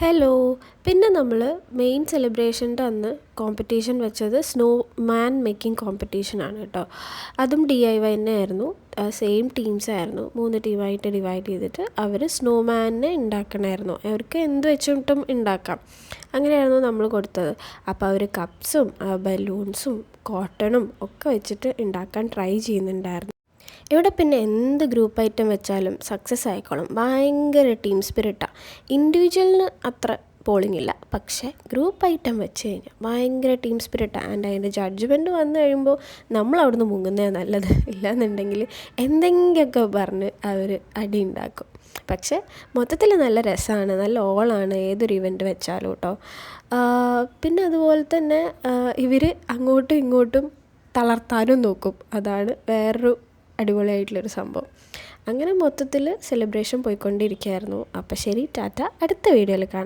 Hello. പിന്നെ നമ്മൾ main സെലിബ്രേഷൻ്റെ അന്ന് കോമ്പറ്റീഷൻ വെച്ചത് സ്നോ മാൻ മേക്കിംഗ് കോമ്പറ്റീഷനാണ് കേട്ടോ. അതും DIY തന്നെ ആയിരുന്നു. സെയിം ടീംസായിരുന്നു. 3 ടീമായിട്ട് ഡിവൈഡ് ചെയ്തിട്ട് അവർ സ്നോമാനെ ഉണ്ടാക്കണമായിരുന്നു. അവർക്ക് എന്ത് വെച്ചിട്ടും ഉണ്ടാക്കാം. അങ്ങനെയായിരുന്നു നമ്മൾ കൊടുത്തത്. അപ്പോൾ അവർ കപ്സും ബലൂൺസും കോട്ടണും ഒക്കെ വെച്ചിട്ട് ഉണ്ടാക്കാൻ ട്രൈ ചെയ്യുന്നുണ്ടായിരുന്നു. ഇവിടെ പിന്നെ എന്ത് ഗ്രൂപ്പ് ഐറ്റം വെച്ചാലും സക്സസ് ആയിക്കോളും. ഭയങ്കര ടീം സ്പിരിറ്റാണ്. ഇൻഡിവിജ്വലിന് അത്ര പോളിംഗ് ഇല്ല, പക്ഷേ ഗ്രൂപ്പ് ഐറ്റം വെച്ച് കഴിഞ്ഞാൽ ഭയങ്കര ടീം സ്പിരിറ്റാണ്. ആൻഡ് അതിൻ്റെ ജഡ്ജ്മെൻറ്റ് വന്നു കഴിയുമ്പോൾ നമ്മൾ അവിടുന്ന് മുങ്ങുന്നതാണ് നല്ലത്. ഇല്ലയെന്നുണ്ടെങ്കിൽ എന്തെങ്കിലുമൊക്കെ പറഞ്ഞ് അവർ അടി ഉണ്ടാക്കും. പക്ഷേ മൊത്തത്തിൽ നല്ല രസമാണ്, നല്ല ഓളാണ് ഏതൊരു ഇവൻറ്റ് വെച്ചാലും കേട്ടോ. പിന്നെ അതുപോലെ തന്നെ ഇവർ അങ്ങോട്ടും ഇങ്ങോട്ടും തളർത്താനും നോക്കും. അതാണ് വേറൊരു അടിപൊളിയായിട്ടുള്ളൊരു സംഭവം. അങ്ങനെ മൊത്തത്തിൽ സെലിബ്രേഷൻ പോയിക്കൊണ്ടിരിക്കുകയായിരുന്നു. അപ്പോൾ ശരി, ടാറ്റ, അടുത്ത വീഡിയോയിൽ കാണാം.